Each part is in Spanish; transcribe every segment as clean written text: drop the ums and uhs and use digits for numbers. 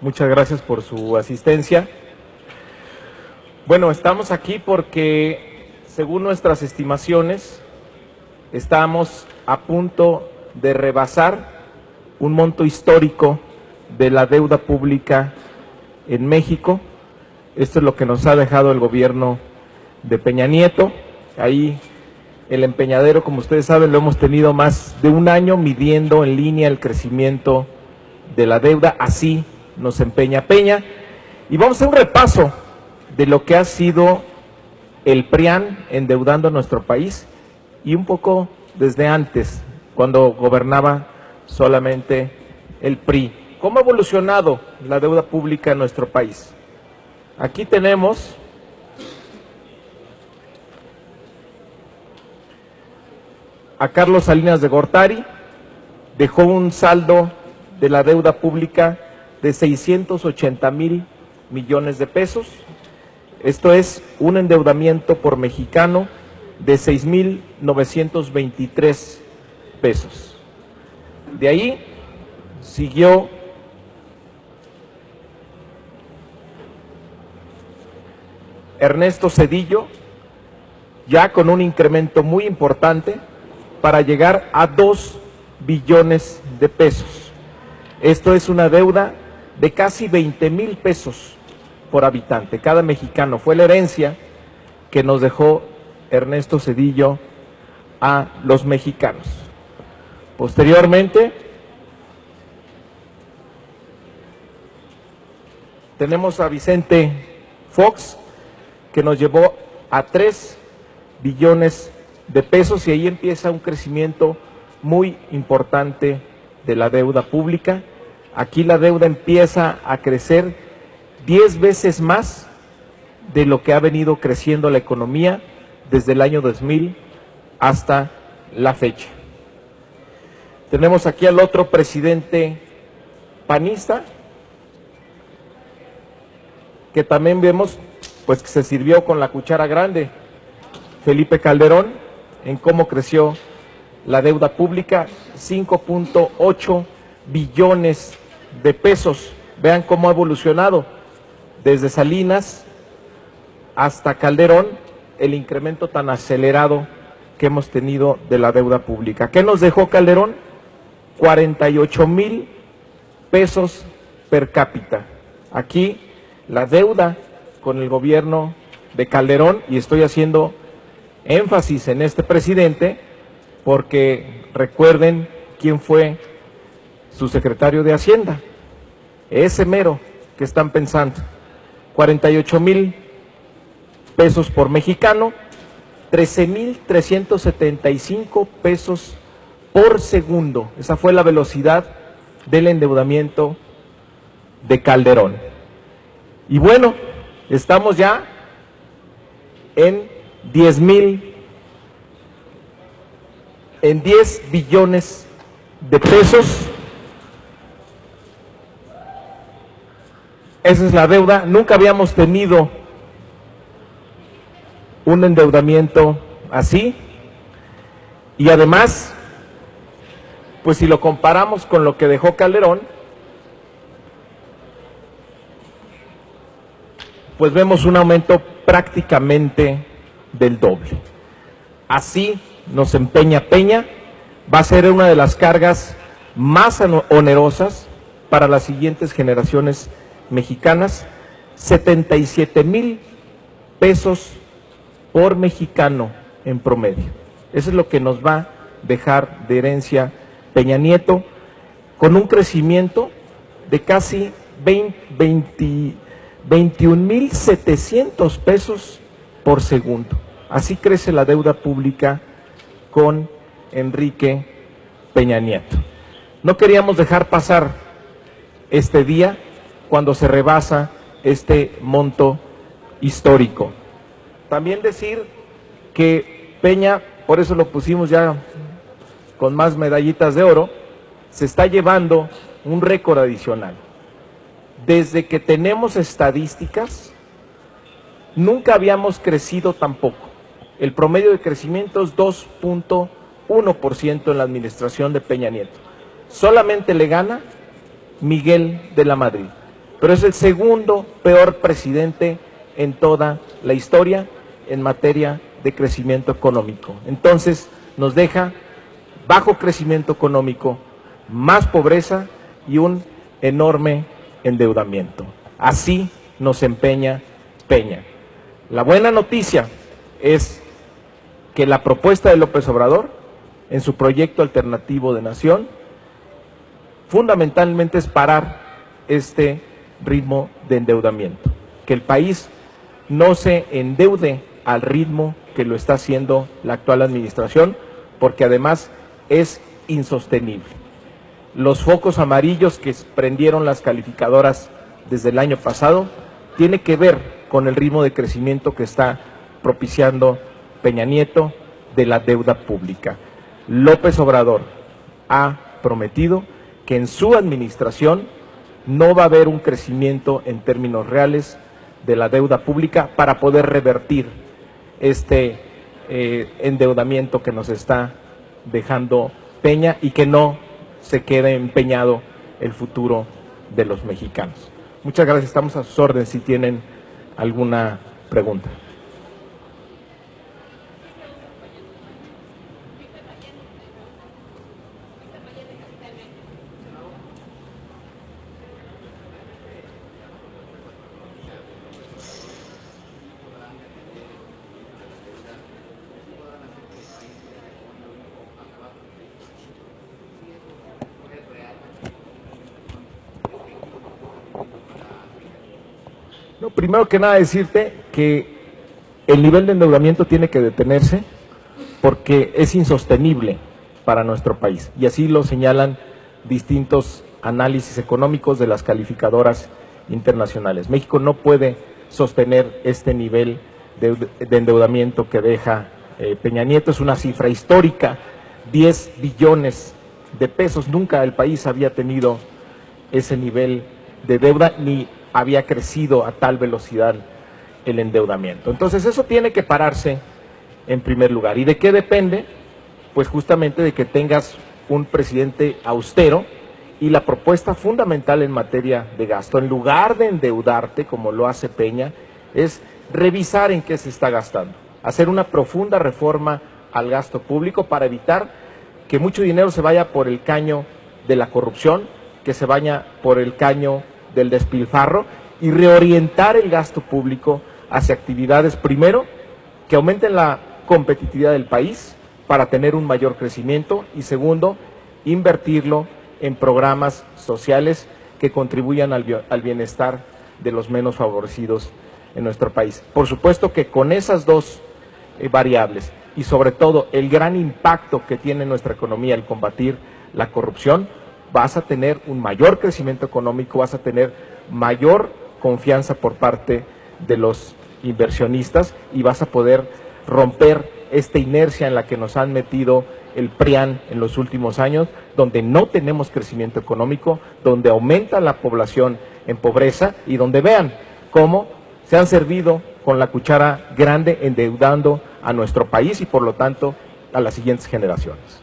Muchas gracias por su asistencia. Bueno, estamos aquí porque, según nuestras estimaciones, estamos a punto de rebasar un monto histórico de la deuda pública en México. Esto es lo que nos ha dejado el gobierno de Peña Nieto. Ahí el empeñadero, como ustedes saben, lo hemos tenido más de un año midiendo en línea el crecimiento de la deuda. Así nos empeña Peña. Y vamos a hacer un repaso de lo que ha sido el PRIAN endeudando a nuestro país y un poco desde antes, cuando gobernaba solamente el PRI. ¿Cómo ha evolucionado la deuda pública en nuestro país? Aquí tenemos a Carlos Salinas de Gortari. Dejó un saldo de la deuda pública de 680,000 millones de pesos. Esto es un endeudamiento por mexicano de 6,923 pesos. De ahí siguió Ernesto Zedillo, ya con un incremento muy importante para llegar a 2 billones de pesos. Esto es una deuda de casi 20,000 pesos por habitante, cada mexicano. Fue la herencia que nos dejó Ernesto Zedillo a los mexicanos. Posteriormente, tenemos a Vicente Fox, que nos llevó a 3 billones de pesos, y ahí empieza un crecimiento muy importante de la deuda pública. Aquí la deuda empieza a crecer 10 veces más de lo que ha venido creciendo la economía desde el año 2000 hasta la fecha. Tenemos aquí al otro presidente panista, que también vemos pues que se sirvió con la cuchara grande, Felipe Calderón, en cómo creció la deuda pública, 5.8 billones de pesos. Vean cómo ha evolucionado desde Salinas hasta Calderón, el incremento tan acelerado que hemos tenido de la deuda pública. ¿Qué nos dejó Calderón? 48,000 pesos per cápita. Aquí la deuda con el gobierno de Calderón, y estoy haciendo énfasis en este presidente porque recuerden quién fue su secretario de Hacienda, ese mero que están pensando. 48,000 pesos por mexicano, 13,375 pesos por segundo. Esa fue la velocidad del endeudamiento de Calderón. Y bueno, estamos ya en 10 billones de pesos. Esa es la deuda. Nunca habíamos tenido un endeudamiento así. Y además, pues si lo comparamos con lo que dejó Calderón, pues vemos un aumento prácticamente del doble. Así nos empeña Peña. Va a ser una de las cargas más onerosas para las siguientes generaciones mexicanas. 77,000 pesos por mexicano en promedio. Eso es lo que nos va a dejar de herencia Peña Nieto, con un crecimiento de casi 21,700 pesos por segundo. Así crece la deuda pública con Enrique Peña Nieto. No queríamos dejar pasar este día cuando se rebasa este monto histórico. También decir que Peña, por eso lo pusimos ya con más medallitas de oro, se está llevando un récord adicional. Desde que tenemos estadísticas, nunca habíamos crecido tampoco. El promedio de crecimiento es 2.1% en la administración de Peña Nieto. Solamente le gana Miguel de la Madrid. pero es el segundo peor presidente en toda la historia en materia de crecimiento económico. Entonces, nos deja bajo crecimiento económico, más pobreza y un enorme endeudamiento. Así nos empeña Peña. La buena noticia es que la propuesta de López Obrador, en su proyecto alternativo de nación, fundamentalmente es parar este ritmo de endeudamiento, que el país no se endeude al ritmo que lo está haciendo la actual administración, porque además es insostenible. Los focos amarillos que prendieron las calificadoras desde el año pasado tiene que ver con el ritmo de crecimiento que está propiciando Peña Nieto de la deuda pública. López Obrador ha prometido que en su administración no va a haber un crecimiento en términos reales de la deuda pública para poder revertir este endeudamiento que nos está dejando Peña y que no se quede empeñado el futuro de los mexicanos. Muchas gracias, estamos a sus órdenes si tienen alguna pregunta. No, primero que nada decirte que el nivel de endeudamiento tiene que detenerse porque es insostenible para nuestro país y así lo señalan distintos análisis económicos de las calificadoras internacionales. México no puede sostener este nivel de endeudamiento que deja Peña Nieto, es una cifra histórica, 10 billones de pesos, nunca el país había tenido ese nivel de deuda ni había crecido a tal velocidad el endeudamiento. Entonces eso tiene que pararse en primer lugar. ¿Y de qué depende? Pues justamente de que tengas un presidente austero y la propuesta fundamental en materia de gasto, en lugar de endeudarte como lo hace Peña, es revisar en qué se está gastando, hacer una profunda reforma al gasto público para evitar que mucho dinero se vaya por el caño de la corrupción, que se vaya por el caño del despilfarro y reorientar el gasto público hacia actividades, primero, que aumenten la competitividad del país para tener un mayor crecimiento y segundo, invertirlo en programas sociales que contribuyan al bienestar de los menos favorecidos en nuestro país. Por supuesto que con esas dos variables y sobre todo el gran impacto que tiene en nuestra economía el combatir la corrupción, vas a tener un mayor crecimiento económico, vas a tener mayor confianza por parte de los inversionistas y vas a poder romper esta inercia en la que nos han metido el PRIAN en los últimos años, donde no tenemos crecimiento económico, donde aumenta la población en pobreza y donde vean cómo se han servido con la cuchara grande endeudando a nuestro país y por lo tanto a las siguientes generaciones.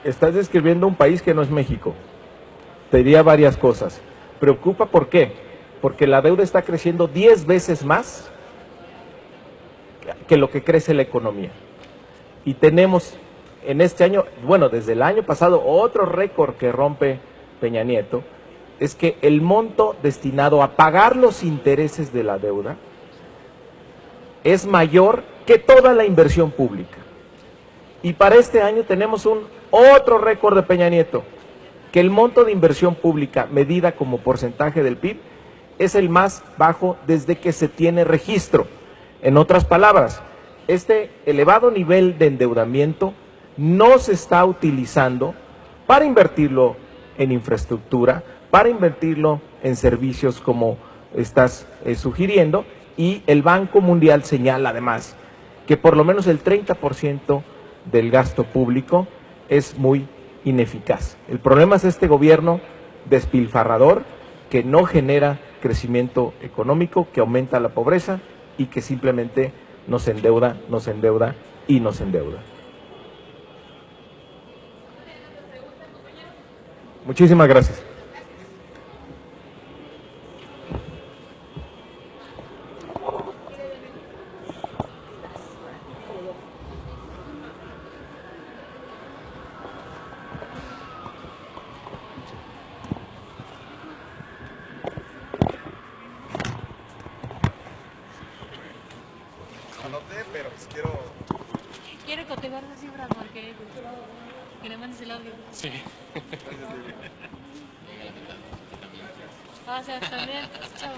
Estás describiendo un país que no es México. Te diría varias cosas. Preocupa, ¿por qué? Porque la deuda está creciendo 10 veces más que lo que crece la economía. Y tenemos en este año, bueno, desde el año pasado, otro récord que rompe Peña Nieto, es que el monto destinado a pagar los intereses de la deuda es mayor que toda la inversión pública. Y para este año tenemos otro récord de Peña Nieto, que el monto de inversión pública medida como porcentaje del PIB es el más bajo desde que se tiene registro. En otras palabras, este elevado nivel de endeudamiento no se está utilizando para invertirlo en infraestructura, para invertirlo en servicios como estás sugiriendo, y el Banco Mundial señala además que por lo menos el 30% del gasto público es muy ineficaz. El problema es este gobierno despilfarrador que no genera crecimiento económico, que aumenta la pobreza y que simplemente nos endeuda y nos endeuda. Muchísimas gracias. Anoté, pero pues quiero... Quiero cotejar las cifras porque que le mandes el audio. Sí. Gracias también. Chao.